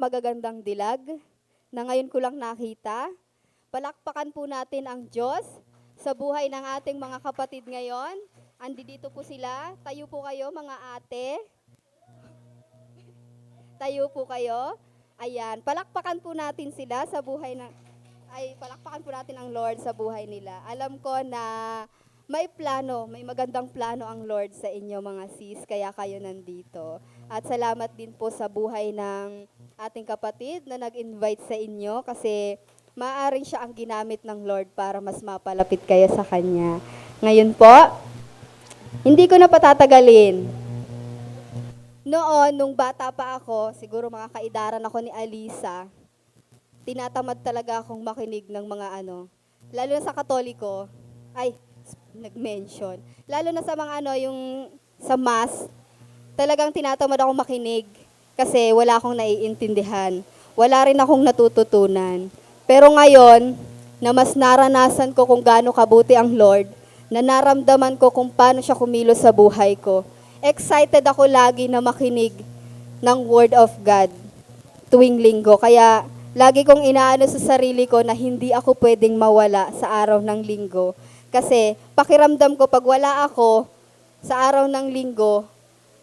magagandang dilag na ngayon ko lang nakita. Palakpakan po natin ang Diyos sa buhay ng ating mga kapatid ngayon. Andito po sila. Tayo po kayo mga ate. Tayo po kayo. Ayan, palakpakan po natin sila sa buhay ng palakpakan po natin ang Lord sa buhay nila. Alam ko na may plano, may magandang plano ang Lord sa inyo mga sis, kaya kayo nandito. At salamat din po sa buhay ng ating kapatid na nag-invite sa inyo kasi maaaring siya ang ginamit ng Lord para mas mapalapit kayo sa Kanya. Ngayon po, hindi ko na patatagalin. Noon, nung bata pa ako, siguro mga kaidaran ako ni Alisa, tinatamad talaga akong makinig ng mga lalo na sa Katoliko, nag-mention, lalo na sa mga yung sa mass, talagang tinatamad akong makinig kasi wala akong naiintindihan. Wala rin akong natututunan. Pero ngayon, na mas naranasan ko kung gaano kabuti ang Lord, na naramdaman ko kung paano siya kumilos sa buhay ko, excited ako lagi na makinig ng Word of God tuwing linggo. Kaya lagi kong inaano sa sarili ko na hindi ako pwedeng mawala sa araw ng linggo. Kasi pakiramdam ko pag wala ako sa araw ng linggo,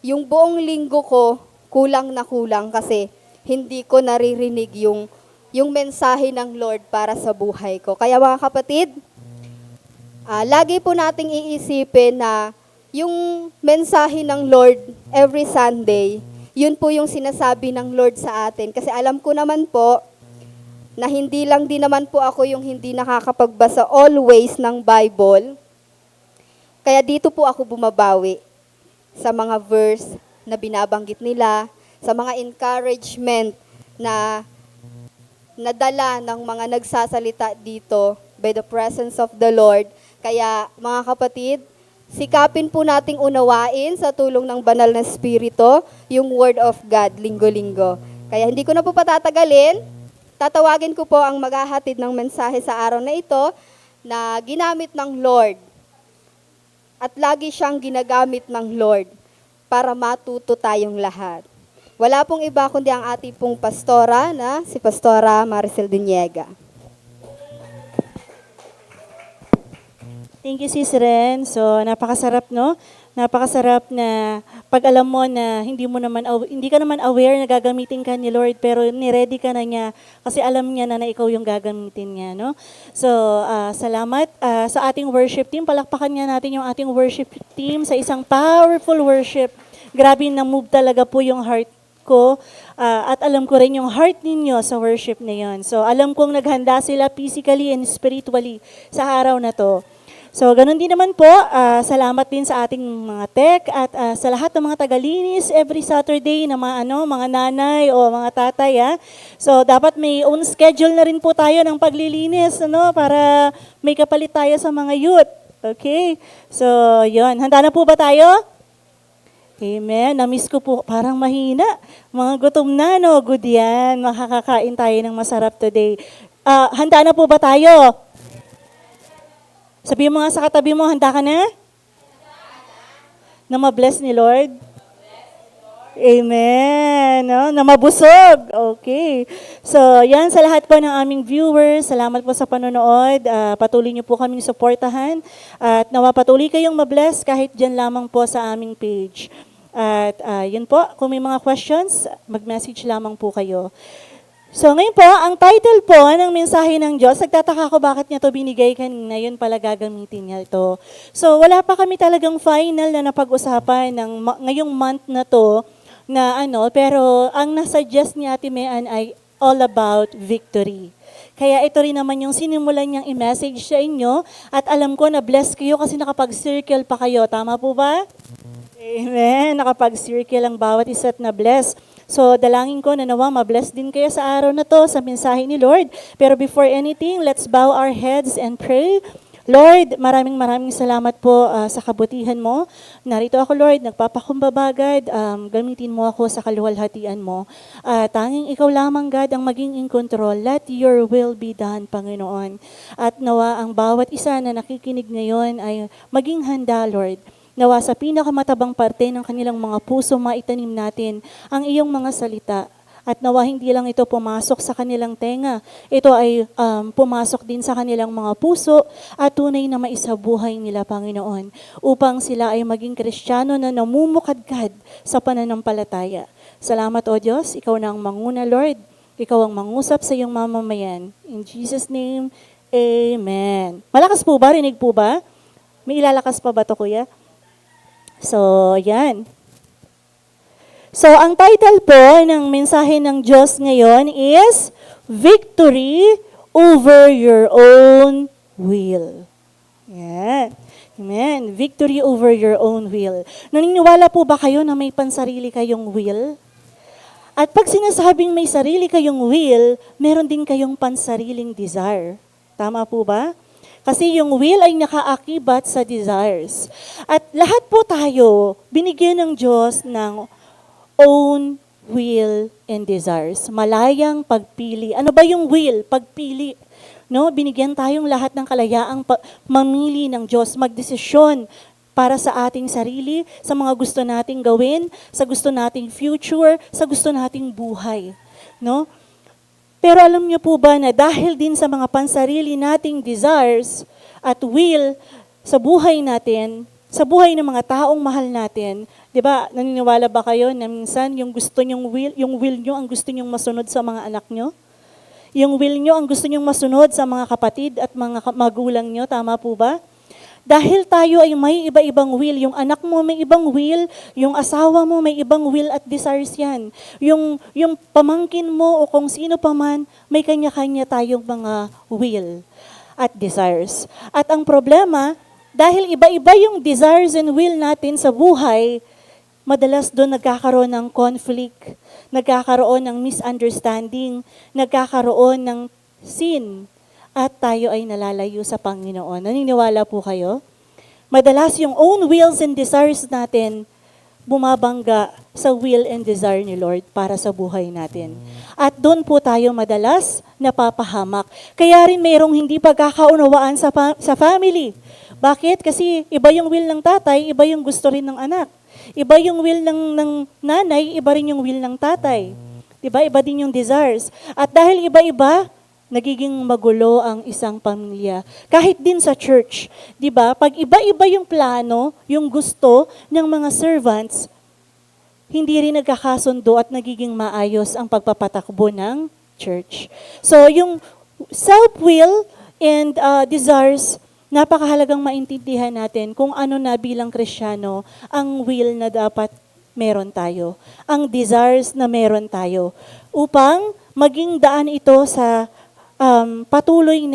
yung buong linggo ko kulang na kulang kasi hindi ko naririnig yung mensahe ng Lord para sa buhay ko. Kaya mga kapatid, lagi po nating iisipin na yung mensahe ng Lord every Sunday, yun po yung sinasabi ng Lord sa atin. Kasi alam ko naman po na hindi lang din naman po ako yung hindi nakakapagbasa always ng Bible. Kaya dito po ako bumabawi sa mga verse na binabanggit nila, sa mga encouragement na nadala ng mga nagsasalita dito by the presence of the Lord. Kaya mga kapatid, sikapin po nating unawain sa tulong ng banal na Espiritu yung Word of God linggo-linggo. Kaya hindi ko na po patatagalin. Tatawagin ko po ang maghahatid ng mensahe sa araw na ito na ginamit ng Lord. At lagi siyang ginagamit ng Lord para matuto tayong lahat. Wala pong iba kundi ang ating pong pastora na si Pastora Maricel Duniega. Thank you, Sis Ren. So, napakasarap, no? Napakasarap na pag alam mo na hindi ka naman aware na gagamitin ka ni Lord, pero ni-ready ka na niya kasi alam niya na ikaw yung gagamitin niya, no? So, salamat sa ating worship team. Palakpakan niya natin yung ating worship team sa isang powerful worship. Grabe na-move talaga po yung heart ko at alam ko rin yung heart ninyo sa worship na yun. So, alam kong naghanda sila physically and spiritually sa araw na to. So, ganun din naman po, salamat din sa ating mga tech at sa lahat ng mga tagalinis every Saturday na mga nanay o mga tatay. So, dapat may own schedule na rin po tayo ng paglilinis para may kapalit tayo sa mga youth. Okay? So, yon. Handa na po ba tayo? Amen. Na-miss ko po, parang mahina. Mga gutom na, no? Good yan. Makakakain tayo ng masarap today. Handa na po ba tayo? Sabihin mo nga sa katabi mo, handa ka na? Na ma-bless ni Lord? Amen. No? Na mabusog. Okay. So, yan sa lahat po ng aming viewers. Salamat po sa panonood. Patuloy niyo po kaming suportahan. At nawa patuloy kayong ma-bless kahit dyan lamang po sa aming page. At yun po, kung may mga questions, mag-message lamang po kayo. So ngayon po, ang title po ng mensahe ng Diyos, nagtataka ko bakit niya to binigay kanina, yun pala gagamitin niya ito. So wala pa kami talagang final na napag-usapan ngayong month na to, pero ang nasuggest ni Ate Mean ay all about victory. Kaya ito rin naman yung sinimulan niyang i-message sa inyo at alam ko na bless kayo kasi nakapag-circle pa kayo. Tama po ba? Amen. Nakapag-circle ang bawat isa't na bless. So, dalangin ko na nawa ma-bless din kayo sa araw na to sa mensahe ni Lord. Pero before anything, let's bow our heads and pray. Lord, maraming salamat po sa kabutihan mo. Narito ako, Lord, nagpapakumbabagad. Gamitin mo ako sa kaluwalhatian mo. Tanging ikaw lamang, God, ang maging in control. Let your will be done, Panginoon. At nawa ang bawat isa na nakikinig ngayon ay maging handa, Lord. Nawa sa pinakamatabang parte ng kanilang mga puso maitanim natin ang iyong mga salita At nawa hindi lang ito pumasok sa kanilang tenga, ito ay pumasok din sa kanilang mga puso at tunay na maisabuhay nila, Panginoon, upang sila ay maging Kristiyano na namumukadkad sa pananampalataya. Salamat, O Diyos, Ikaw na ang manguna, Lord. Ikaw ang mangusap sa iyong mamamayan. In Jesus' name, Amen. Malakas po ba? Rinig po ba? May ilalakas pa ba ito, Kuya? So, yan. So, ang title po ng mensahe ng Diyos ngayon is Victory over your own will. Yan. Amen. Victory over your own will. Naniniwala po ba kayo na may pansarili kayong will? At pag sinasabing may sarili kayong will, meron din kayong pansariling desire. Tama po ba? Kasi yung will ay nakaakibat sa desires. At lahat po tayo, binigyan ng Diyos ng own will and desires. Malayang pagpili. Ano ba yung will? Pagpili. No? Binigyan tayong lahat ng kalayaang mamili ng Diyos, magdesisyon para sa ating sarili, sa mga gusto nating gawin, sa gusto nating future, sa gusto nating buhay. No? Pero alam niyo po ba na dahil din sa mga pansarili nating desires at will sa buhay natin, sa buhay ng mga taong mahal natin, 'di ba? Naniniwala ba kayo na minsan yung will niyo ang gusto niyong masunod sa mga anak niyo? Yung will niyo ang gusto niyong masunod sa mga kapatid at mga magulang niyo, tama po ba? Dahil tayo ay may iba-ibang will, yung anak mo may ibang will, yung asawa mo may ibang will at desires yan. Yung pamangkin mo o kung sino pa man, may kanya-kanya tayong mga will at desires. At ang problema, dahil iba-iba yung desires and will natin sa buhay, madalas doon nagkakaroon ng conflict, nagkakaroon ng misunderstanding, nagkakaroon ng sin, at tayo ay nalalayo sa Panginoon. Naniniwala po kayo? Madalas yung own wills and desires natin bumabangga sa will and desire ni Lord para sa buhay natin. At doon po tayo madalas napapahamak. Kaya rin mayroong hindi pagkakaunawaan sa family. Bakit? Kasi iba yung will ng tatay, iba yung gusto rin ng anak. Iba yung will ng nanay, iba rin yung will ng tatay. Diba? Iba din yung desires. At dahil iba-iba, nagiging magulo ang isang pamilya. Kahit din sa church, 'di ba? Pag iba-iba yung plano, yung gusto ng mga servants, hindi rin nagkakasundo at nagiging maayos ang pagpapatakbo ng church. So, yung self-will and desires, napakahalagang maintindihan natin kung ano na bilang Kristiyano ang will na dapat meron tayo, ang desires na meron tayo, upang maging daan ito sa patuloy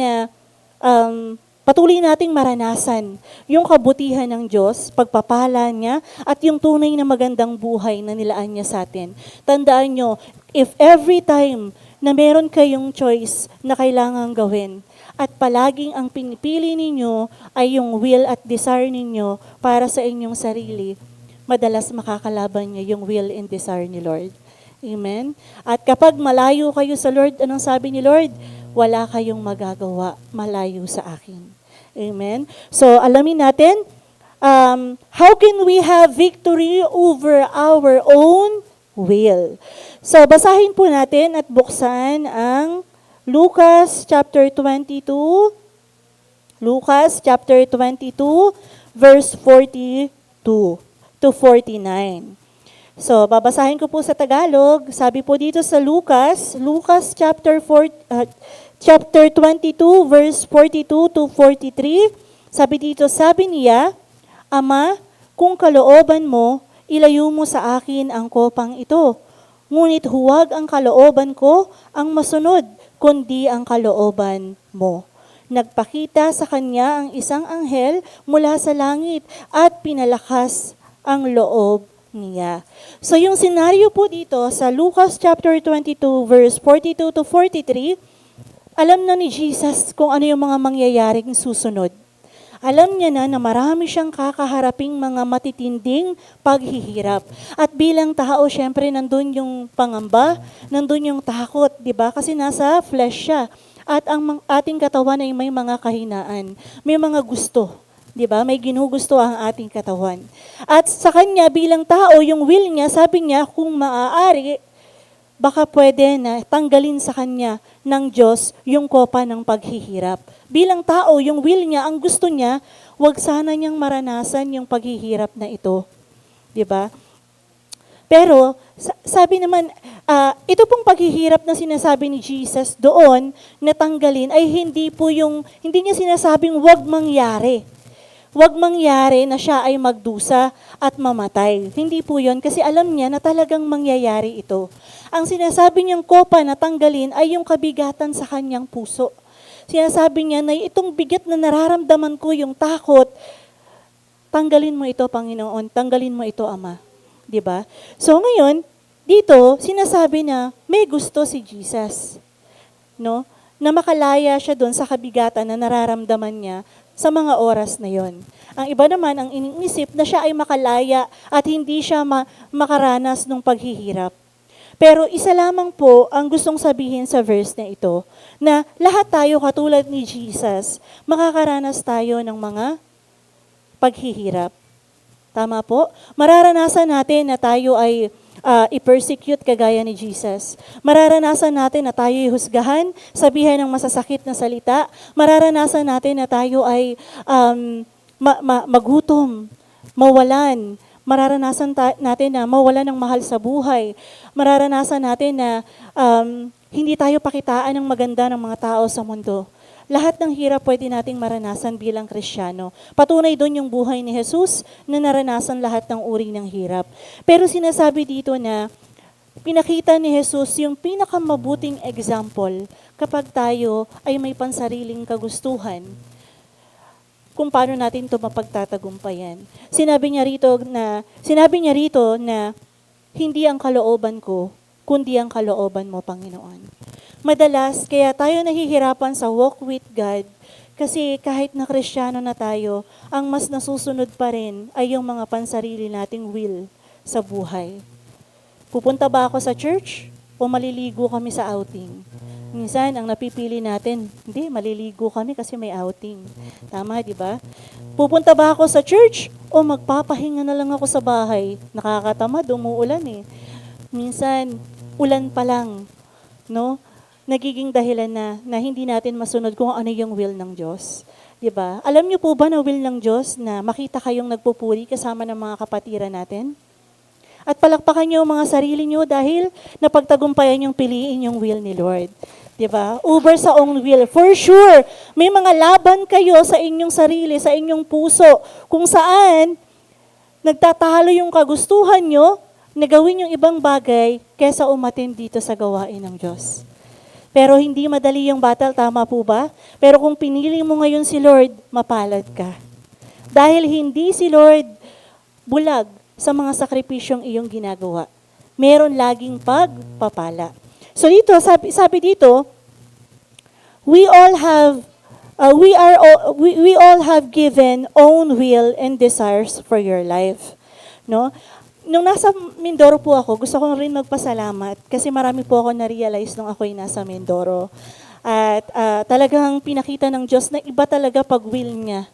nating maranasan yung kabutihan ng Diyos, pagpapala niya, at yung tunay na magandang buhay na nilaan niya sa atin. Tandaan nyo, if every time na meron kayong choice na kailangan gawin, at palaging ang pinipili ninyo ay yung will at desire ninyo para sa inyong sarili, madalas makakalaban niya yung will and desire ni Lord. Amen? At kapag malayo kayo sa Lord, anong sabi ni Lord? Wala kayong magagawa, malayo sa akin. Amen? So, alamin natin, how can we have victory over our own will? So, basahin po natin at buksan ang Lucas chapter 22. Lucas chapter 22, verse 42 to 49. So, babasahin ko po sa Tagalog. Sabi po dito sa Lucas chapter 22, verse 42 to 43, sabi dito, sabi niya, Ama, kung kalooban mo, ilayo mo sa akin ang kopang ito. Ngunit huwag ang kalooban ko ang masunod, kundi ang kalooban mo. Nagpakita sa kanya ang isang anghel mula sa langit at pinalakas ang loob niya. So yung senaryo po dito sa Lucas chapter 22 verse 42 to 43, alam na ni Jesus kung ano yung mga mangyayaring susunod. Alam niya na marami siyang kakaharaping mga matitinding paghihirap. At bilang tao, syempre, nandun yung pangamba, nandun yung takot, di ba? Kasi nasa flesh siya. At ang ating katawan ay may mga kahinaan, may mga gusto. Di ba? May ginugusto ang ating katawan. At sa kanya bilang tao, yung will niya, sabi niya, kung maaari, baka pwede na tanggalin sa kanya ng Diyos yung kopa ng paghihirap. Bilang tao, yung will niya, ang gusto niya, wag sana niyang maranasan yung paghihirap na ito. 'Di ba? Pero, sabi naman, ito pong paghihirap na sinasabi ni Jesus doon, na tanggalin, ay hindi niya sinasabing wag mangyari. Wag mangyari na siya ay magdusa at mamatay. Hindi po yun, kasi alam niya na talagang mangyayari ito. Ang sinasabi niyang kopa na tanggalin ay yung kabigatan sa kanyang puso. Sinasabi niya na itong bigat na nararamdaman ko, yung takot, tanggalin mo ito, Panginoon, tanggalin mo ito, Ama. 'Di ba? So ngayon, dito sinasabi na may gusto si Jesus. No? Na makalaya siya doon sa kabigatan na nararamdaman niya sa mga oras na 'yon. Ang iba naman ang iniisip na siya ay makalaya at hindi siya makaranas ng paghihirap. Pero isa lamang po ang gustong sabihin sa verse na ito, na lahat tayo katulad ni Jesus, makakaranas tayo ng mga paghihirap. Tama po? Mararanasan natin na tayo ay i-persecute kagaya ni Jesus. Mararanasan natin na tayo ay husgahan, sabihan ng masasakit na salita. Mararanasan natin na tayo ay magutom, mawalan. Mararanasan natin na mawalan ng mahal sa buhay. Mararanasan natin na hindi tayo pakitaan ng maganda ng mga tao sa mundo. Lahat ng hirap pwede nating maranasan bilang Kristiyano. Patunay doon yung buhay ni Jesus na naranasan lahat ng uri ng hirap. Pero sinasabi dito na pinakita ni Jesus yung pinakamabuting example kapag tayo ay may pansariling kagustuhan kung paano natin ito mapagtatagumpayan. Sinabi niya rito na hindi ang kalooban ko, kundi ang kalooban mo, Panginoon. Madalas, kaya tayo nahihirapan sa walk with God kasi kahit na Kristiyano na tayo, ang mas nasusunod pa rin ay yung mga pansarili nating will sa buhay. Pupunta ba ako sa church o maliligo kami sa outing? Minsan, ang napipili natin, hindi, maliligo kami kasi may outing. Tama, di ba? Pupunta ba ako sa church o magpapahinga na lang ako sa bahay? Nakakatamad, umuulan eh. Minsan, ulan pa lang, no? Nagiging dahilan na hindi natin masunod kung ano yung will ng Diyos. 'Di ba? Alam niyo po ba na will ng Diyos na makita kayong nagpupuri kasama ng mga kapatiran natin? At palakpakan niyo ang mga sarili niyo dahil napagtagumpayan yung piliin yung will ni Lord. 'Di ba? Over sa own will. For sure, may mga laban kayo sa inyong sarili, sa inyong puso, kung saan nagtatalo yung kagustuhan niyo na gawin yung ibang bagay kesa umatin dito sa gawain ng Diyos. Pero hindi madali yung battle, tama po ba? Pero kung pinili mo ngayon si Lord, mapalad ka. Dahil hindi si Lord bulag sa mga sakripisyong iyong ginagawa. Meron laging pagpapala. So dito, sabi dito, we all have given own will and desires for your life. No? Nung nasa Mindoro po ako, gusto ko rin magpasalamat kasi marami po ako na-realize nung ako'y nasa Mindoro. At talagang pinakita ng Diyos na iba talaga pag will niya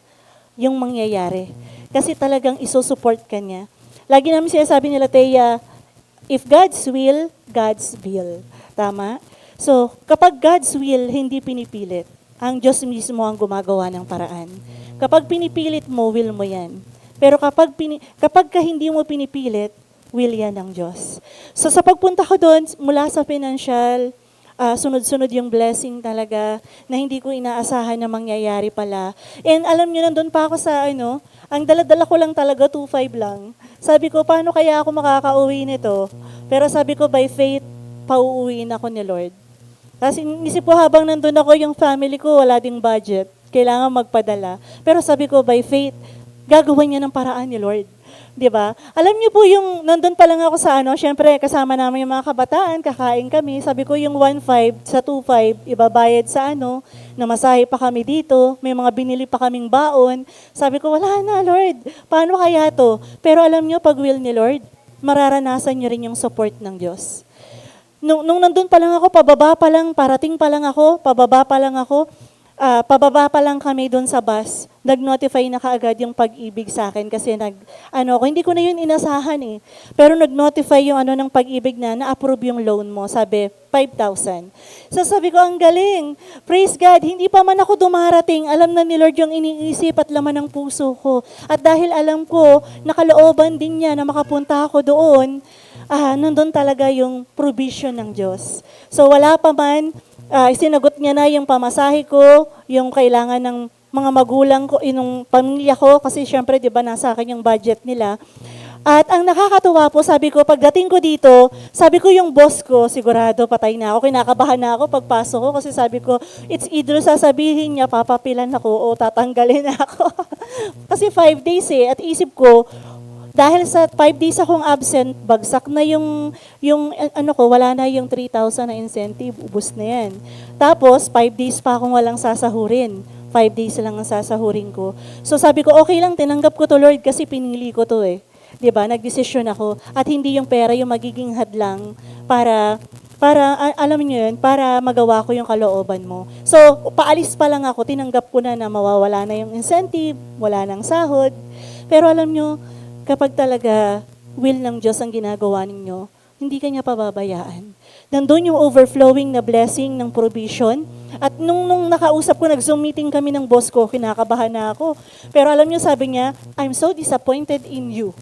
yung mangyayari. Kasi talagang isusupport ka niya. Lagi namin sinasabi nila, Teya, if God's will, God's will. Tama? So, kapag God's will, hindi pinipilit. Ang Diyos mismo ang gumagawa ng paraan. Kapag pinipilit mo, will mo yan. Pero kapag ka hindi mo pinipilit, will yan ng Diyos. So sa pagpunta ko doon, mula sa financial, sunod-sunod yung blessing talaga na hindi ko inaasahan na mangyayari pala. And alam nyo, nandun pa ako sa ang dala-dala ko lang talaga 2.5 lang. Sabi ko, paano kaya ako makakauwi nito? Pero sabi ko, by faith, pauuwiin ako ni Lord. Kasi isip ko habang nandun ako, yung family ko, wala ding budget. Kailangan magpadala. Pero sabi ko, by faith, gagawin niya ng paraan ni Lord. 'Di ba? Alam niyo po yung nandun pa lang ako sa syempre kasama namin yung mga kabataan, kakain kami. Sabi ko yung 1.5 sa 2.5 ibabayad sa namasahe pa kami dito, may mga binili pa kaming baon. Sabi ko, wala na Lord, paano kaya to? Pero alam niyo, pag will ni Lord, mararanasan niyo rin yung support ng Diyos. Nung nandun pa lang ako, parating pa lang ako, pababa pa lang ako, pababa pa lang kami doon sa bus, nag-notify na kaagad yung Pag-ibig sa akin kasi hindi ko na yun inasahan eh. Pero nag-notify yung ng Pag-ibig na-approve yung loan mo, sabi 5,000. So sabi ko, ang galing, praise God, hindi pa man ako dumarating, alam na ni Lord yung iniisip at laman ng puso ko. At dahil alam ko, nakalooban din niya na makapunta ako doon, nandun talaga yung provision ng Diyos. So wala pa man, sinagot niya na yung pamasahe ko, yung kailangan ng mga magulang ko, yung pamilya ko, kasi syempre, di ba, nasa akin yung budget nila. At ang nakakatuwa po, sabi ko, pagdating ko dito, sabi ko yung boss ko, sigurado patay na ako, kinakabahan na ako pagpasok ko, kasi sabi ko, it's either sasabihin niya, papapilan ako, o tatanggalin ako. Kasi 5 days at isip ko, dahil sa 5 days akong absent, bagsak na wala na yung 3,000 na incentive, ubos na yan. Tapos, 5 days pa akong walang sasahurin. 5 days lang ang sasahurin ko. So sabi ko, okay lang, tinanggap ko to Lord kasi pinili ko to eh. 'Di ba? Nagdesisyon ako at hindi yung pera yung magiging hadlang para alam niyo yun, para magawa ko yung kalooban mo. So, paalis pa lang ako, tinanggap ko na mawawala na yung incentive, wala nang sahod. Pero alam niyo, kapag talaga will ng Diyos ang ginagawa ninyo, hindi ka niya pababayaan. Nandun yung overflowing na blessing ng provision. At nung nakausap ko, nag-Zoom meeting kami ng boss ko, kinakabahan na ako. Pero alam niyo, sabi niya, I'm so disappointed in you.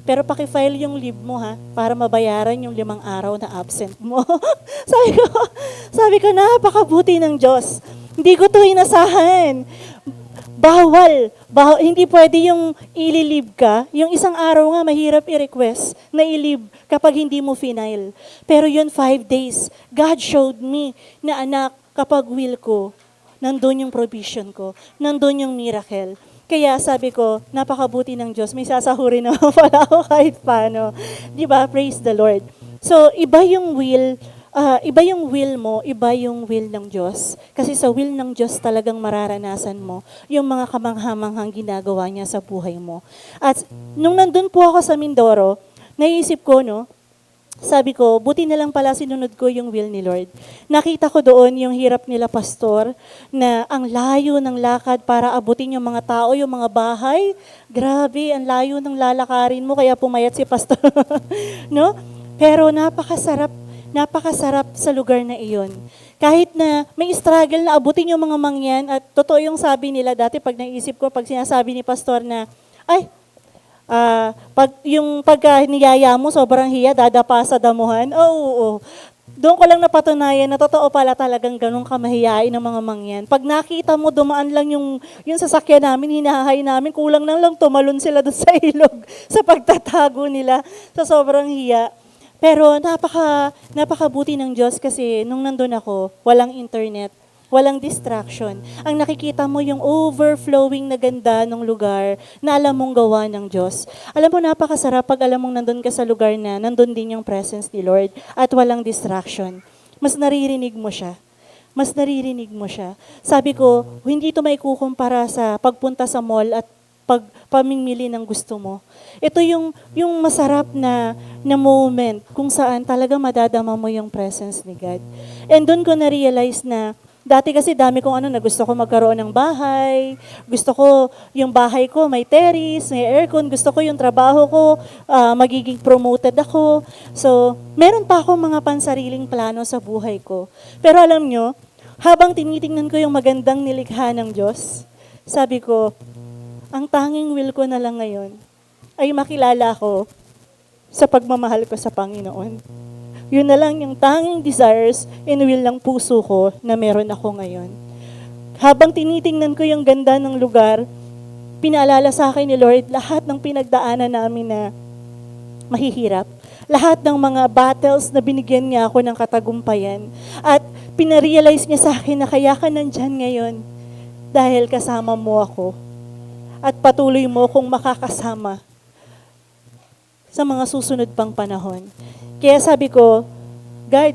Pero paki-file yung leave mo ha, para mabayaran yung 5 araw na absent mo. sabi ko, napakabuti ng Diyos. Hindi ko to inasahan. Bawal. Hindi pwede yung ililib ka. Yung 1 araw nga, mahirap i-request na ilib kapag hindi mo final. Pero yun, 5 days. God showed me na anak, kapag will ko, nandun yung provision ko. Nandun yung miracle. Kaya sabi ko, napakabuti ng Diyos. May sasahurin naman pala ako kahit paano. Di ba? Praise the Lord. So, iba yung will mo, iba yung will ng Diyos. Kasi sa will ng Diyos talagang mararanasan mo yung mga kamanghamanghang ginagawa niya sa buhay mo. At nung nandun po ako sa Mindoro, naisip ko, sabi ko, buti na lang pala sinunod ko yung will ni Lord. Nakita ko doon yung hirap nila pastor na ang layo ng lakad para abutin yung mga tao, yung mga bahay. Grabe, ang layo ng lalakarin mo kaya pumayat si pastor. No? Pero napakasarap sa lugar na iyon. Kahit na may struggle na abutin yung mga mangyan at totoo yung sabi nila dati pag naisip ko, pag sinasabi ni pastor na, pagka niyaya mo, sobrang hiya, dadapa sa damuhan. Oo. Doon ko lang napatunayan na totoo pala talagang ganun kamahiyain ng mga mangyan. Pag nakita mo, dumaan lang yung sasakyan namin, hinahay namin, kulang na lang tumalon sila doon sa ilog sa pagtatago nila sa sobrang hiya. Pero napakabuti ng Diyos kasi nung nandun ako, walang internet, walang distraction. Ang nakikita mo yung overflowing na ganda ng lugar na alam mong gawa ng Diyos. Alam mo, napakasarap pag alam mong nandun ka sa lugar na nandun din yung presence ni Lord at walang distraction. Mas naririnig mo siya. Sabi ko, hindi ito maikukumpara sa pagpunta sa mall at pamimili ng gusto mo. Ito yung masarap na moment kung saan talaga madadama mo yung presence ni God. And doon ko na-realize na dati kasi dami kong na gusto ko magkaroon ng bahay, gusto ko yung bahay ko may terrace, may aircon, gusto ko yung trabaho ko, magiging promoted ako. So, meron pa akong mga pansariling plano sa buhay ko. Pero alam nyo, habang tinitingnan ko yung magandang nilikha ng Diyos, sabi ko, ang tanging will ko na lang ngayon ay makilala ko sa pagmamahal ko sa Panginoon. Yun na lang yung tanging desires and will ng puso ko na meron ako ngayon. Habang tinitingnan ko yung ganda ng lugar, pinaalala sa akin ni Lord lahat ng pinagdaanan namin na mahihirap. Lahat ng mga battles na binigyan niya ako ng katagumpayan. At pinarealize niya sa akin na kaya ka nandyan ngayon dahil kasama mo ako. At patuloy mo kong makakasama sa mga susunod pang panahon. Kaya sabi ko, God,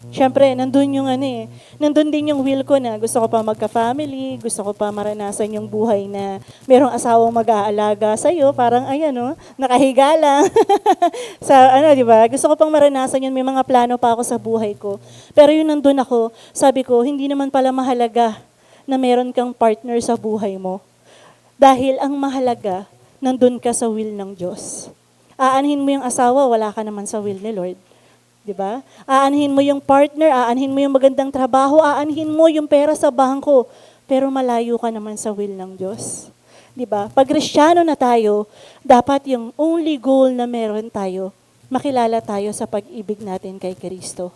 syempre, nandun din yung will ko na gusto ko pa magka-family, gusto ko pa maranasan yung buhay na merong asawang mag-aalaga sa'yo, parang nakahiga lang. Di ba? Gusto ko pang maranasan yun, may mga plano pa ako sa buhay ko. Pero yun nandun ako, sabi ko, hindi naman pala mahalaga na meron kang partner sa buhay mo. Dahil ang mahalaga, nandun ka sa will ng Diyos. Aanhin mo yung asawa, wala ka naman sa will ni Lord. 'Di ba? Aanhin mo yung partner, aanhin mo yung magandang trabaho, aanhin mo yung pera sa bangko, pero malayo ka naman sa will ng Diyos. 'Di ba? Pag Kristiyano na tayo, dapat yung only goal na meron tayo, makilala tayo sa pag-ibig natin kay Kristo.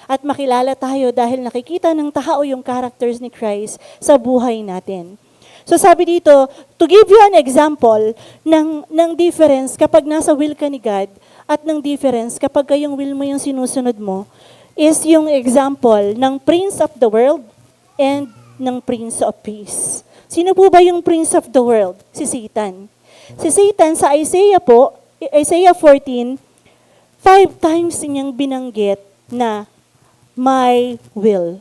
At makilala tayo dahil nakikita ng tao yung characters ni Christ sa buhay natin. So sabi dito, to give you an example ng difference kapag nasa will ka ni God at ng difference kapag yung will mo yung sinusunod mo is yung example ng Prince of the World and ng Prince of Peace. Sino po ba yung Prince of the World? Si Satan. Si Satan sa Isaiah 14, 5 times niyang binanggit na my will.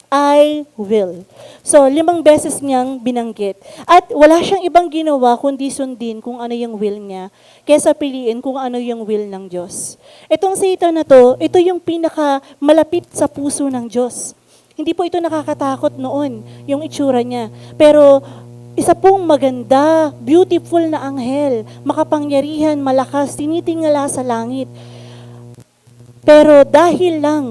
I will. So, 5 beses niyang binanggit. At wala siyang ibang ginawa kundi sundin kung ano yung will niya, kesa piliin kung ano yung will ng Diyos. Itong Satan na to, ito yung pinaka malapit sa puso ng Diyos. Hindi po ito nakakatakot noon, yung itsura niya. Pero, isa pong maganda, beautiful na anghel, makapangyarihan, malakas, tinitingala sa langit. Pero dahil lang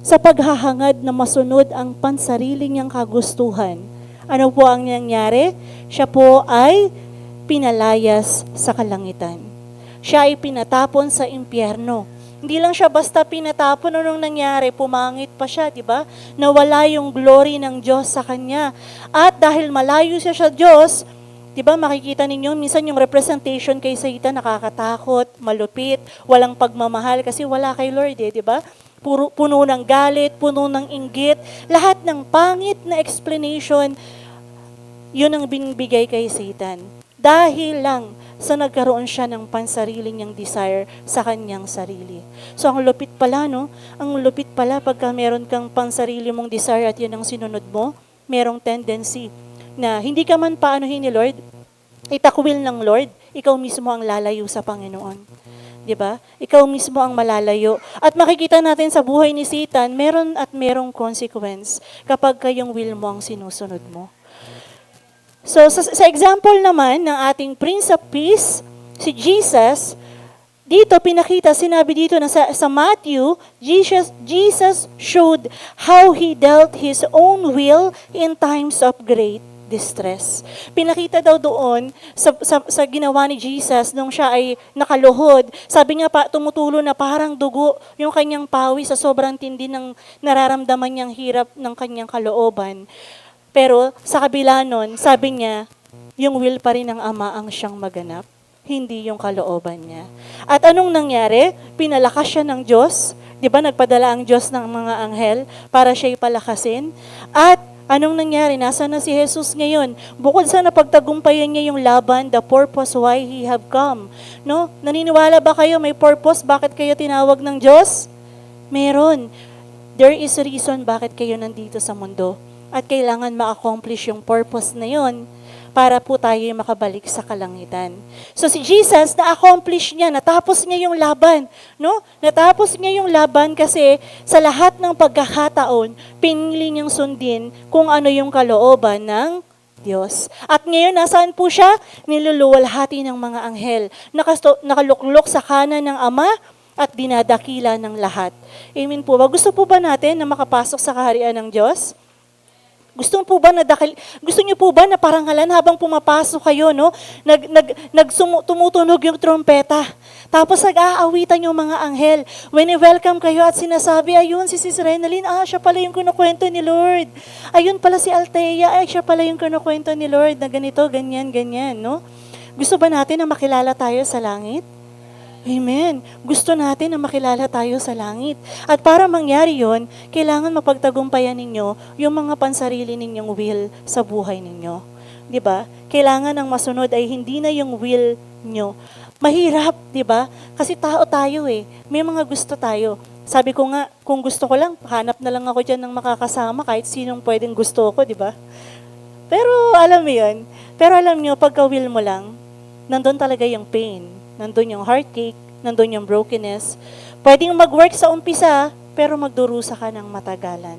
sa paghahangad na masunod ang pansarili niyang kagustuhan, ano po ang nangyari? Siya po ay pinalayas sa kalangitan. Siya ay pinatapon sa impyerno. Hindi lang siya basta pinatapon, anong nangyari? Pumangit pa siya, di ba? Nawala yung glory ng Diyos sa kanya. At dahil malayo siya sa Diyos, di ba makikita ninyo, minsan yung representation kay Satan nakakatakot, malupit, walang pagmamahal kasi wala kay Lord di ba? Puno ng galit, puno ng inggit, lahat ng pangit na explanation, yun ang binibigay kay Satan. Dahil lang sa nagkaroon siya ng pansarili niyang desire sa kanyang sarili. So ang lupit pala, no? Ang lupit pala pagka meron kang pansarili mong desire at yun ang sinunod mo, merong tendency na hindi ka man paanohin ni Lord, itakwil ng Lord, ikaw mismo ang lalayo sa Panginoon. 'Di ba? Ikaw mismo ang malalayo. At makikita natin sa buhay ni Satan, meron at merong consequence kapag kayong will mo ang sinusunod mo. So sa example naman ng ating Prince of Peace, si Jesus, dito pinakita, sinabi dito na sa Matthew, Jesus showed how he dealt his own will in times of great distress. Pinakita daw doon sa ginawa ni Jesus nung siya ay nakaluhod. Sabi nga pa, tumutulo na parang dugo yung kanyang pawi sa sobrang tindi ng nararamdaman niyang hirap ng kanyang kalooban. Pero sa kabila nun, sabi niya, yung will pa rin ng Ama ang siyang maganap, hindi yung kalooban niya. At anong nangyari? Pinalakas siya ng Diyos. Di ba nagpadala ang Diyos ng mga anghel para siya'y palakasin? At anong nangyari? Nasaan na si Jesus ngayon? Bukod sa napagtagumpayan niya yung laban, the purpose why He have come. No? Naniniwala ba kayo may purpose? Bakit kayo tinawag ng Diyos? Meron. There is a reason bakit kayo nandito sa mundo. At kailangan ma-accomplish yung purpose na yun para po tayo makabalik sa kalangitan. So si Jesus, na-accomplish niya, natapos niya yung laban. No? Natapos niya yung laban kasi sa lahat ng pagkakataon, pinili niyang sundin kung ano yung kalooban ng Diyos. At ngayon, nasaan po siya? Niluluwalhati ng mga anghel. Nakaluklok sa kanan ng Ama at dinadakila ng lahat. Amen po ba? Gusto po ba natin na makapasok sa kaharian ng Diyos? Gusto niyo po ba na parangalan habang pumapasok kayo, no? Tumutunog yung trompeta. Tapos nag-aawitan yung mga anghel. When i-welcome kayo at sinasabi, ayun si Sis Renalyn, siya pala yung kinukwento ni Lord. Ayun pala si Althea, siya pala yung kinukwento ni Lord na ganito, ganyan, ganyan, no? Gusto ba natin na makilala tayo sa langit? Amen. Gusto natin na makilala tayo sa langit. At para mangyari yon, kailangan mapagtagumpayan ninyo yung mga pansarili ninyong will sa buhay ninyo. 'Di ba? Kailangan ang masunod ay hindi na yung will nyo. Mahirap, 'di ba? Kasi tao tayo May mga gusto tayo. Sabi ko nga, kung gusto ko lang, hanap na lang ako diyan ng makakasama kahit sinong pwedeng gusto ko, 'di ba? Pero alam mo 'yun. Pero alam niyo, pagka will mo lang, nandun talaga yung pain. Nandun yung heartache, nandun yung brokenness. Pwedeng mag-work sa umpisa, pero magdurusa ka ng matagalan.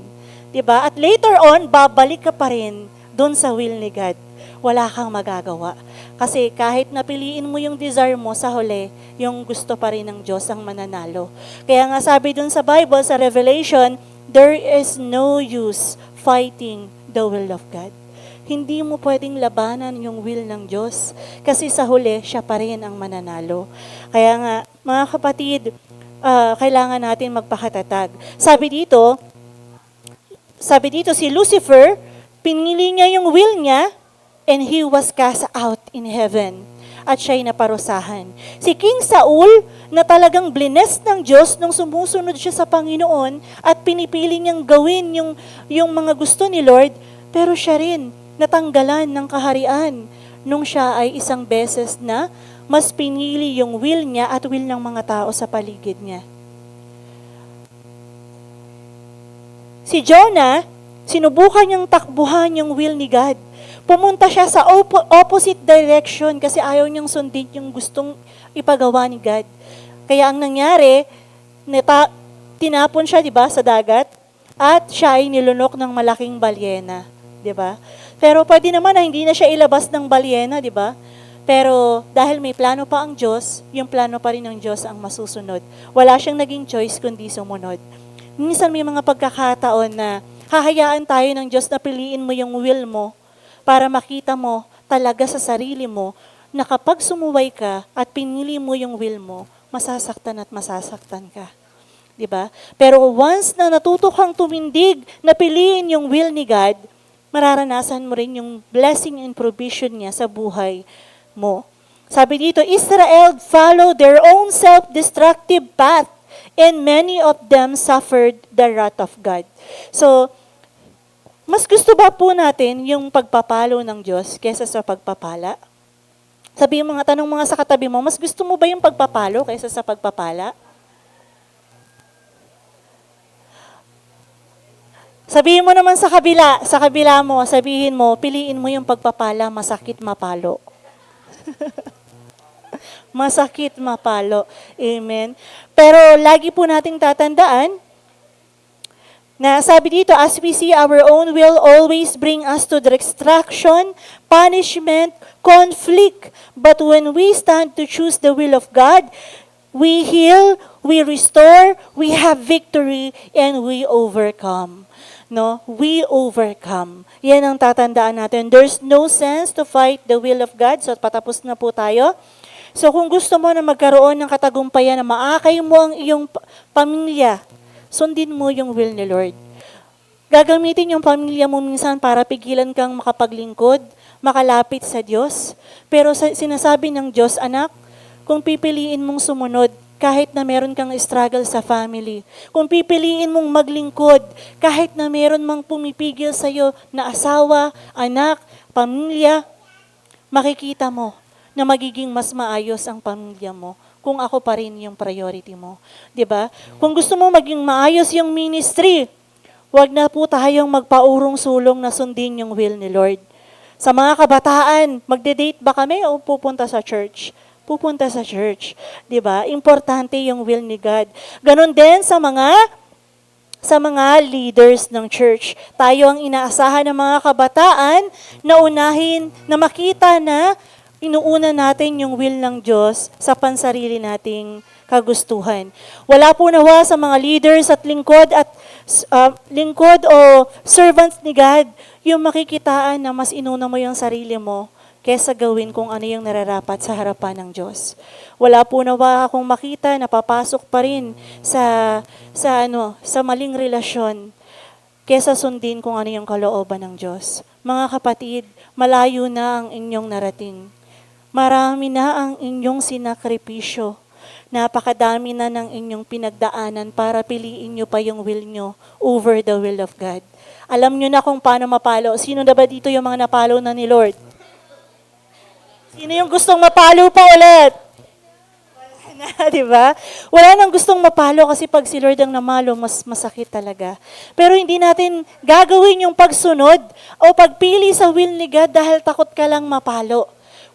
'Di ba? At later on, babalik ka pa rin doon sa will ni God. Wala kang magagawa. Kasi kahit napiliin mo yung desire mo, sa huli, yung gusto pa rin ng Diyos ang mananalo. Kaya nga sabi doon sa Bible, sa Revelation, there is no use fighting the will of God. Hindi mo pwedeng labanan yung will ng Diyos. Kasi sa huli, siya pa rin ang mananalo. Kaya nga, mga kapatid, kailangan natin magpakatatag. Sabi dito, si Lucifer, pinili niya yung will niya, and he was cast out in heaven. At siya'y naparusahan. Si King Saul, na talagang blessed ng Diyos nung sumusunod siya sa Panginoon at pinipili niyang gawin yung mga gusto ni Lord, pero siya rin natanggalan ng kaharian nung siya ay isang beses na mas pinili yung will niya at will ng mga tao sa paligid niya. Si Jonah, sinubukan niyang takbuhan yung will ni God. Pumunta siya sa opposite direction kasi ayaw niyang sundin yung gustong ipagawa ni God. Kaya ang nangyari, tinapon siya, 'di ba, sa dagat at siya ay nilunok ng malaking balyena, 'di ba? Pero pwede naman na hindi na siya ilabas ng balyena, 'di ba? Pero dahil may plano pa ang Diyos, yung plano pa rin ng Diyos ang masusunod. Wala siyang naging choice kundi sumunod. Minsan may mga pagkakataon na hahayaan tayo ng Diyos na piliin mo yung will mo para makita mo talaga sa sarili mo na kapag sumuway ka at pinili mo yung will mo, masasaktan at masasaktan ka. 'Di ba? Pero once na natuto kang tumindig na piliin yung will ni God, mararanasan mo rin yung blessing and provision niya sa buhay mo. Sabi dito, Israel followed their own self-destructive path and many of them suffered the wrath of God. So, mas gusto ba po natin yung pagpapalo ng Diyos kaysa sa pagpapala? Tanong mga sa katabi mo, mas gusto mo ba yung pagpapalo kaysa sa pagpapala? Sabihin mo naman sa kabila mo, sabihin mo, piliin mo yung pagpapala, masakit mapalo. Masakit mapalo. Amen. Pero lagi po nating tatandaan na sabi dito, as we see, our own will always bring us to destruction, punishment, conflict. But when we stand to choose the will of God, we heal, we restore, we have victory, and we overcome. No? We overcome. Yan ang tatandaan natin. There's no sense to fight the will of God. So patapos na po tayo. So kung gusto mo na magkaroon ng katagumpayan na maakay mo ang iyong pamilya, sundin mo yung will ni Lord. Gagamitin yung pamilya mo minsan para pigilan kang makapaglingkod, makalapit sa Diyos. Pero sinasabi ng Diyos, anak, kung pipiliin mong sumunod, kahit na meron kang struggle sa family, kung pipiliin mong maglingkod, kahit na meron mang pumipigil sa'yo na asawa, anak, pamilya, makikita mo na magiging mas maayos ang pamilya mo kung ako pa rin yung priority mo. 'Di ba? Kung gusto mo maging maayos yung ministry, wag na po tayong magpaurong-sulong na sundin yung will ni Lord. Sa mga kabataan, magde-date ba kami o pupunta sa church? Pupunta sa church. 'Di ba? Importante yung will ni God. Ganon din sa mga leaders ng church. Tayo ang inaasahan ng mga kabataan na unahin, na makita na inuuna natin yung will ng Diyos sa pansarili nating kagustuhan. Wala po nawa sa mga leaders at lingkod o servants ni God yung makikitaan na mas inuna mo yung sarili mo kesa gawin kung ano yung nararapat sa harapan ng Diyos. Wala po nawa akong makita na papasok pa rin sa maling relasyon kesa sundin kung ano yung kalooban ng Diyos. Mga kapatid, malayo na ang inyong narating. Marami na ang inyong sinakripisyo. Napakadami na ng inyong pinagdaanan para piliin nyo pa yung will nyo over the will of God. Alam nyo na kung paano mapalo. Sino na ba dito yung mga napalo na ni Lord? Sino yung gustong mapalo pa ulit? Wala na, di ba? Wala nang gustong mapalo kasi pag si Lord ang namalo, mas masakit talaga. Pero hindi natin gagawin yung pagsunod o pagpili sa will ni God dahil takot ka lang mapalo.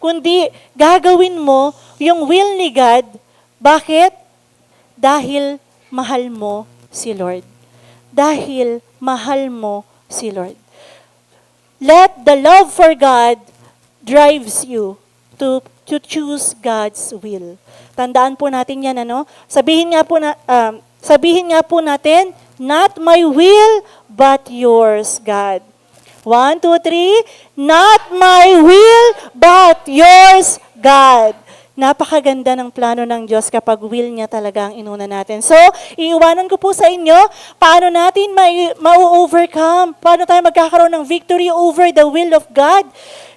Kundi gagawin mo yung will ni God. Bakit? Dahil mahal mo si Lord. Dahil mahal mo si Lord. Let the love for God drives you to choose God's will. Tandaan po natin yan, ano? Sabihin nga po natin, not my will, but yours, God. 1, 2, 3. Not my will, but yours, God. Napakaganda ng plano ng Diyos kapag will niya talaga ang inuna natin. So, iiwanan ko po sa inyo, paano natin ma-overcome, paano tayo magkakaroon ng victory over the will of God.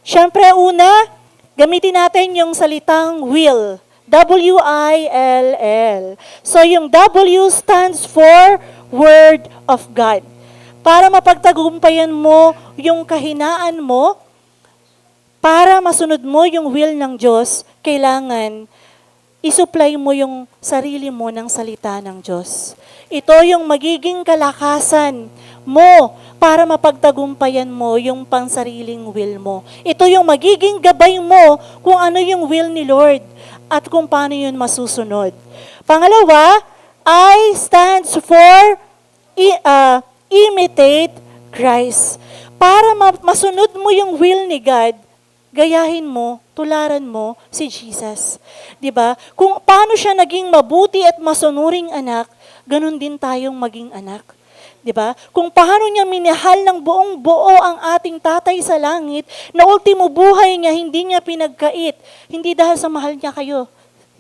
Siyempre, una, gamitin natin yung salitang will. W-I-L-L. So, yung W stands for Word of God. Para mapagtagumpayan mo yung kahinaan mo, para masunod mo yung will ng Diyos, kailangan isupply mo yung sarili mo ng salita ng Diyos. Ito yung magiging kalakasan mo para mapagtagumpayan mo yung pansariling will mo. Ito yung magiging gabay mo kung ano yung will ni Lord at kung paano yun masusunod. Pangalawa, I stands for imitate Christ. Para masunod mo yung will ni God, gayahin mo, tularan mo si Jesus. 'Di ba? Kung paano siya naging mabuti at masunuring anak, ganun din tayong maging anak. 'Di ba? Kung paano niya minahal ng buong buo ang ating tatay sa langit, na ultimo buhay niya hindi niya pinagkait, hindi dahil sa mahal niya kayo.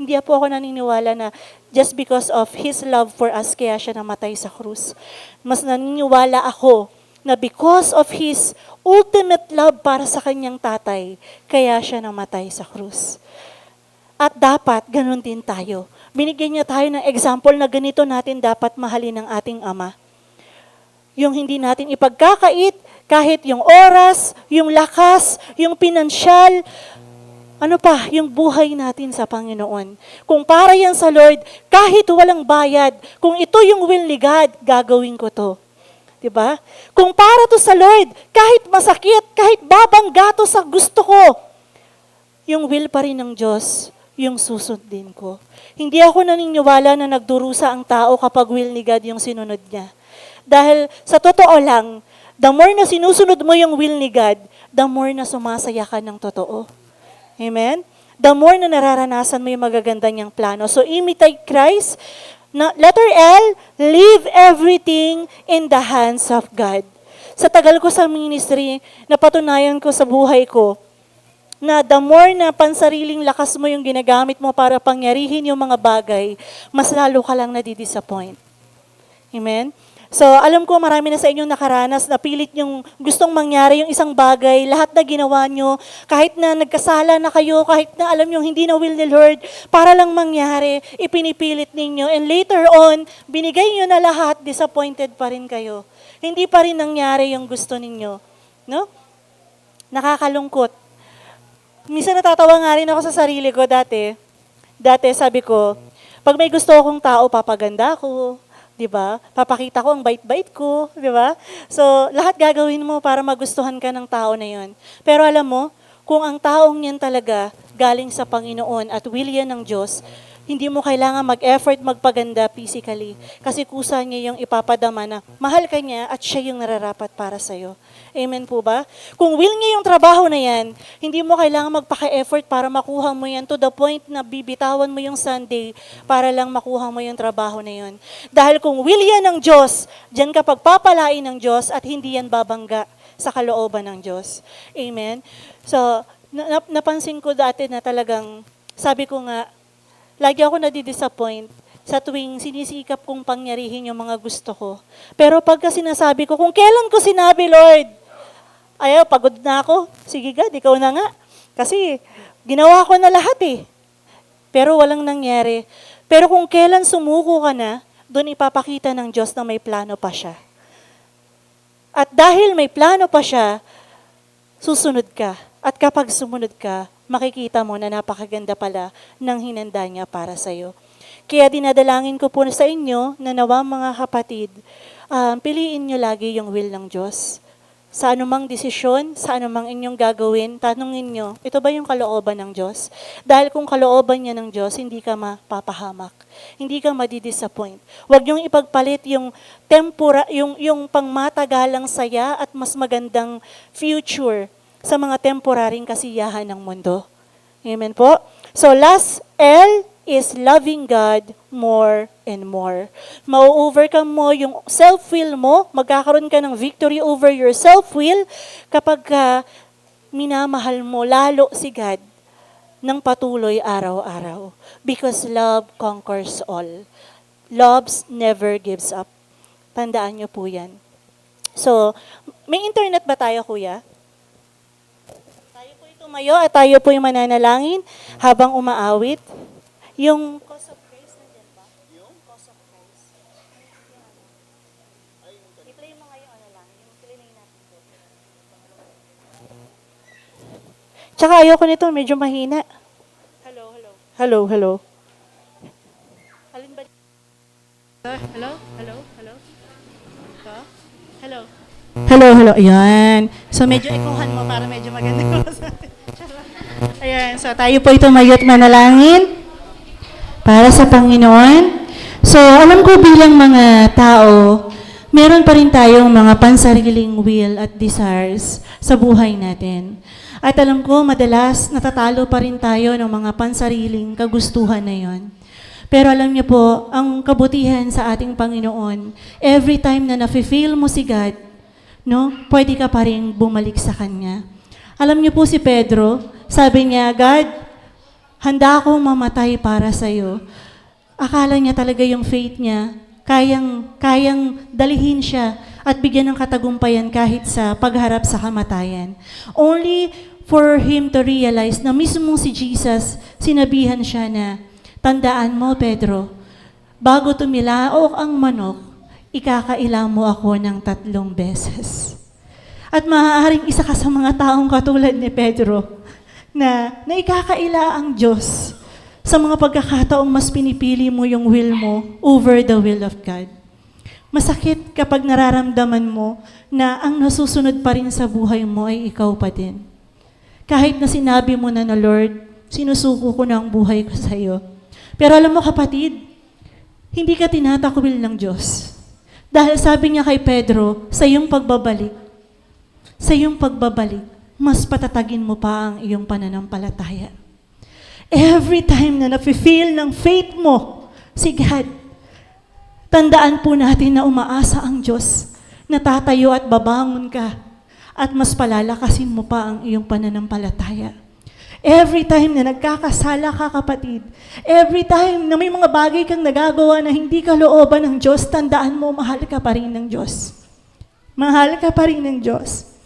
Hindi po ako naniniwala na just because of His love for us, kaya siya namatay sa krus. Mas naniniwala ako na because of His ultimate love para sa kanyang tatay, kaya siya namatay sa krus. At dapat, ganun din tayo. Binigyan niya tayo ng example na ganito natin dapat mahalin ng ating Ama. Yung hindi natin ipagkakait, kahit yung oras, yung lakas, yung pinansyal, ano pa, yung buhay natin sa Panginoon. Kung para yan sa Lord, kahit walang bayad, kung ito yung will ni God, gagawin ko to. Diba? Kung para to sa Lord, kahit masakit, kahit babangga to sa gusto ko, yung will pa rin ng Diyos, yung susundin ko. Hindi ako naniniwala na nagdurusa ang tao kapag will ni God yung sinunod niya. Dahil sa totoo lang, the more na sinusunod mo yung will ni God, the more na sumasaya ka ng totoo. Amen? The more na nararanasan mo yung magaganda niyang plano. So, imitate Christ. Letter L, leave everything in the hands of God. Sa tagal ko sa ministry, napatunayan ko sa buhay ko, na the more na pansariling lakas mo yung ginagamit mo para pangyarihin yung mga bagay, mas lalo ka lang nadidisappoint. Amen? So, alam ko marami na sa inyong nakaranas na pilit yung gustong mangyari yung isang bagay, lahat na ginawa nyo, kahit na nagkasala na kayo, kahit na alam nyo hindi na will ni Lord, para lang mangyari, ipinipilit ninyo. And later on, binigay nyo na lahat, disappointed pa rin kayo. Hindi pa rin nangyari yung gusto ninyo. No? Nakakalungkot. Minsan natatawa nga rin ako sa sarili ko dati. Dati sabi ko, pag may gusto akong tao, papaganda ko. 'Di ba? Papakita ko ang bait-bait ko, 'di ba? So, lahat gagawin mo para magustuhan ka ng tao na 'yon. Pero alam mo, kung ang taong 'yan talaga galing sa Panginoon at will yan ng Diyos, hindi mo kailangan mag-effort magpaganda physically. Kasi kusa niya yung ipapadama na mahal ka niya at siya yung nararapat para sa'yo. Amen po ba? Kung will niya yung trabaho na yan, hindi mo kailangan magpaka-effort para makuha mo yan to the point na bibitawan mo yung Sunday para lang makuha mo yung trabaho na yun. Dahil kung will yan ng Diyos, diyan ka pagpapalain ng Diyos at hindi yan babangga sa kalooban ng Diyos. Amen? So, napansin ko dati na talagang, sabi ko nga, lagi ako nadidisappoint sa tuwing sinisikap kong pangyarihin yung mga gusto ko. Pero pagka sinasabi ko, kung kailan ko sinabi, Lord, ayaw, pagod na ako. Sige God, ikaw na nga. Kasi ginawa ko na lahat eh. Pero walang nangyari. Pero kung kailan sumuko ka na, doon ipapakita ng Diyos na may plano pa siya. At dahil may plano pa siya, susunod ka. At kapag sumunod ka, makikita mo na napakaganda pala ng hinanda niya para sa'yo. Kaya dinadalangin ko po sa inyo na nawa mga kapatid, piliin nyo lagi yung will ng Diyos sa anumang desisyon, sa anumang inyong gagawin, tanungin nyo, ito ba yung kalooban ng Diyos? Dahil kung kalooban niya ng Diyos, hindi ka mapapahamak. Hindi ka madidisappoint. Huwag niyong ipagpalit yung yung pangmatagalang saya at mas magandang future sa mga temporaring kasiyahan ng mundo. Amen po? So last L is loving God more and more. Mau-overcome mo yung self-will mo, magkakaroon ka ng victory over your self-will kapag minamahal mo lalo si God ng patuloy araw-araw. Because love conquers all. Love never gives up. Tandaan niyo po yan. So, may internet ba tayo, kuya? Tayo po tumayo at tayo po yung mananalangin habang umaawit. Yung cause of grace, nandiyan ba? Yung cause of grace. I-play mo nga yung ano lang, yung plinay natin po. Tsaka ayoko nito, medyo mahina. Hello, hello. Hello, hello. Alin ba? Hello, hello, hello. Ito? Hello. Hello, hello. Ayan. So medyo ikuhan mo para medyo maganda. Ayan, so tayo po ito mayot manalangin para sa Panginoon. So, alam ko bilang mga tao, meron pa rin tayong mga pansariling will at desires sa buhay natin. At alam ko, madalas natatalo pa rin tayo ng mga pansariling kagustuhan na yon. Pero alam niyo po, ang kabutihan sa ating Panginoon, every time na nafe-feel mo si God, no, pwede ka pa rin bumalik sa Kanya. Alam niyo po si Pedro, sabi niya, God, handa akong mamatay para sa iyo. Akala niya talaga yung faith niya, kayang dalihin siya at bigyan ng katagumpayan kahit sa pagharap sa kamatayan. Only for him to realize na mismo si Jesus, sinabihan siya na, tandaan mo, Pedro, bago tumilaok ang manok, ikakaila mo ako ng 3 beses. At maaaring isa ka sa mga taong katulad ni Pedro, na ikakaila ang Diyos sa mga pagkakataong mas pinipili mo yung will mo over the will of God. Masakit kapag nararamdaman mo na ang nasusunod pa rin sa buhay mo ay ikaw pa din. Kahit na sinabi mo na Lord, sinusuko ko na ang buhay ko sa iyo. Pero alam mo kapatid, hindi ka tinatakwil ng Diyos. Dahil sabi niya kay Pedro, sa iyong pagbabalik, mas patatagin mo pa ang iyong pananampalataya. Every time na nafe-feel ng faith mo si God, tandaan po natin na umaasa ang Diyos, na tatayo at babangon ka, at mas palalakasin mo pa ang iyong pananampalataya. Every time na nagkakasala ka, kapatid, every time na may mga bagay kang nagagawa na hindi kalooban ng Diyos, tandaan mo, mahal ka pa rin ng Diyos. Mahal ka pa rin ng Diyos.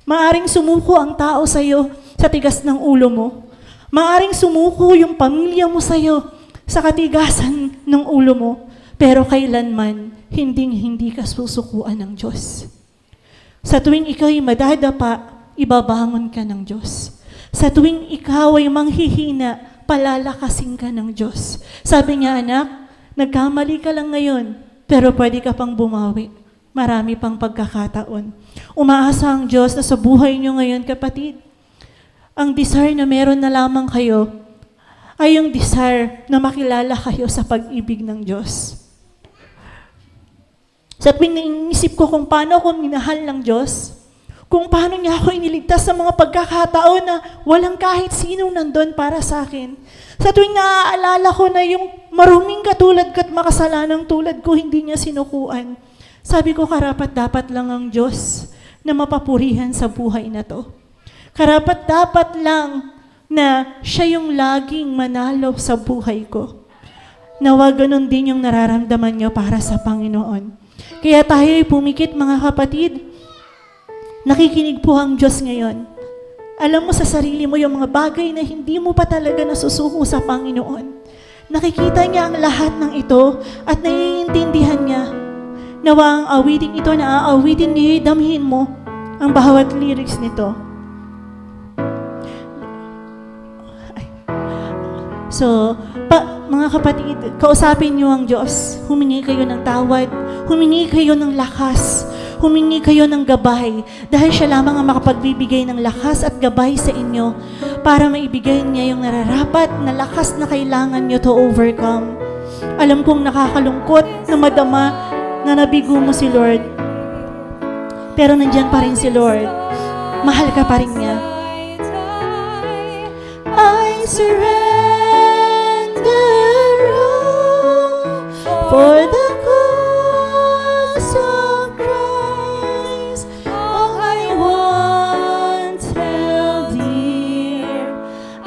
Maaring sumuko ang tao sa iyo sa tigas ng ulo mo. Maaring sumuko yung pamilya mo sa iyo sa katigasan ng ulo mo. Pero kailanman, hindi ka susukuan ng Diyos. Sa tuwing ikaw'y madadapa, ibabangon ka ng Diyos. Sa tuwing ikaw ay manghihina, palalakasin ka ng Diyos. Sabi niya, anak, nagkamali ka lang ngayon, pero pwede ka pang bumawi. Marami pang pagkakataon. Umaasa ang Diyos na sa buhay niyo ngayon, kapatid, ang desire na meron na lamang kayo ay yung desire na makilala kayo sa pag-ibig ng Diyos. Sa tuwing naiisip ko kung paano ako minahal ng Diyos, kung paano niya ako iniligtas sa mga pagkakataon na walang kahit sino nandun para sa akin. Sa tuwing naaalala ko na yung maruming katulad ko at makasalanang tulad ko, hindi niya sinukuan. Sabi ko, karapat-dapat lang ang Diyos na mapapurihan sa buhay na to. Karapat-dapat lang na siya yung laging manalo sa buhay ko. Nawa ganun din yung nararamdaman nyo para sa Panginoon. Kaya tayo'y pumikit, mga kapatid. Nakikinig po ang Diyos ngayon. Alam mo sa sarili mo yung mga bagay na hindi mo pa talaga nasusuko sa Panginoon. Nakikita niya ang lahat ng ito at naiintindihan niya. Nawa ang awiting ito na aawitin niyo, damhin mo ang bawat lyrics nito. So, Mga kapatid, kausapin niyo ang Diyos. Humingi kayo ng tawad, humingi kayo ng lakas, humingi kayo ng gabay, dahil siya lamang ang makapagbibigay ng lakas at gabay sa inyo para maibigay niya yung nararapat na lakas na kailangan niyo to overcome. Alam kong nakakalungkot na madama na nabigo mo si Lord, pero nandyan pa rin si Lord. Mahal ka pa rin niya. I surrender all for the cause of Christ. All I want, tell dear,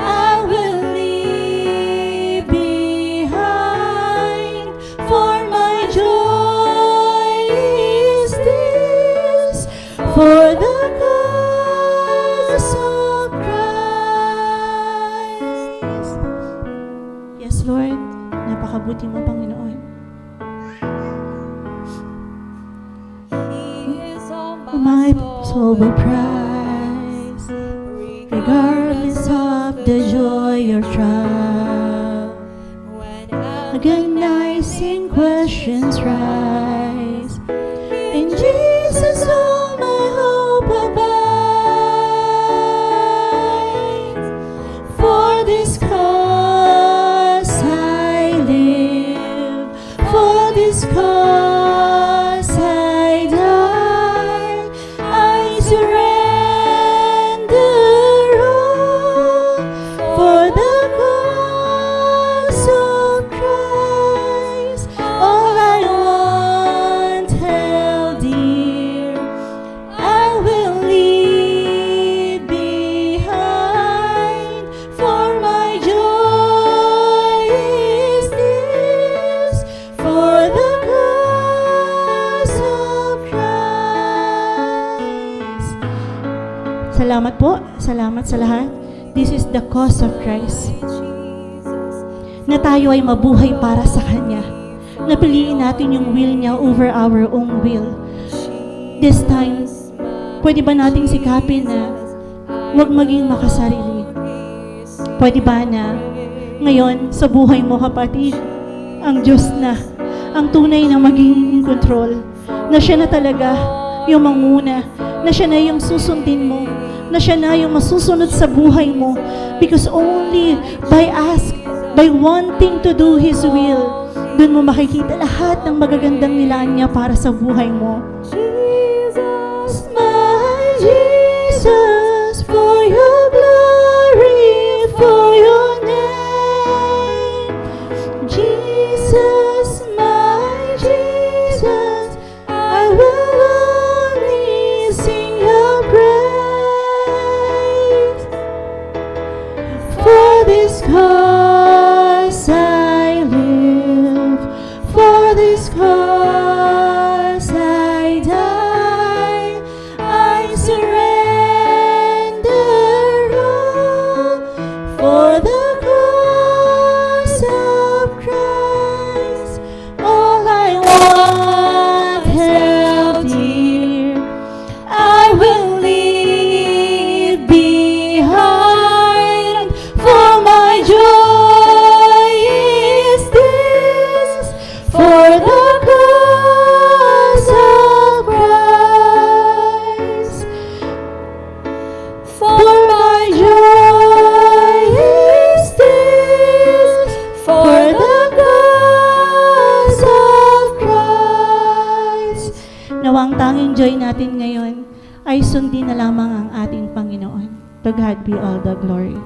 I will leave behind. For my joy is this, for the cause of Christ. Yes, Lord. Napakabuti mo, Panginoon. My soul will prize, regardless of the joy or trial. Agonizing questions rise. In Jesus, all my hope abides. For this cause I live, for this cause I die. I surrender all for the cause of Christ. All I want, held dear, I will leave behind. For my joy is this, for the cause of Christ. Salamat po. Salamat sa lahat. This is the cause of Christ. Na tayo ay mabuhay para sa Kanya. Napiliin natin yung will niya over our own will. This time, pwede ba nating sikapin na huwag maging makasarili? Pwede ba na ngayon sa buhay mo, kapatid, ang Diyos na, ang tunay na maging in control, na siya na talaga yung manguna, na siya na yung susundin mo, na siya na yung masusunod sa buhay mo, because only by wanting to do His will, dun mo makikita lahat ng magagandang nilaan niya para sa buhay mo. Jesus, my Jesus, for your glory, for your name. Jesus, my Jesus, I will only sing your praise. For this cause I live, for this cause I die. I surrender all for the cause of Christ. All I want, held dear, I will leave behind. For my joy is this, for the cause of Christ. For my joy is this, for the cause of Christ. Nawang tanging joy natin ngayon ay sundin na lamang ang ating Panginoon. To God be all the glory.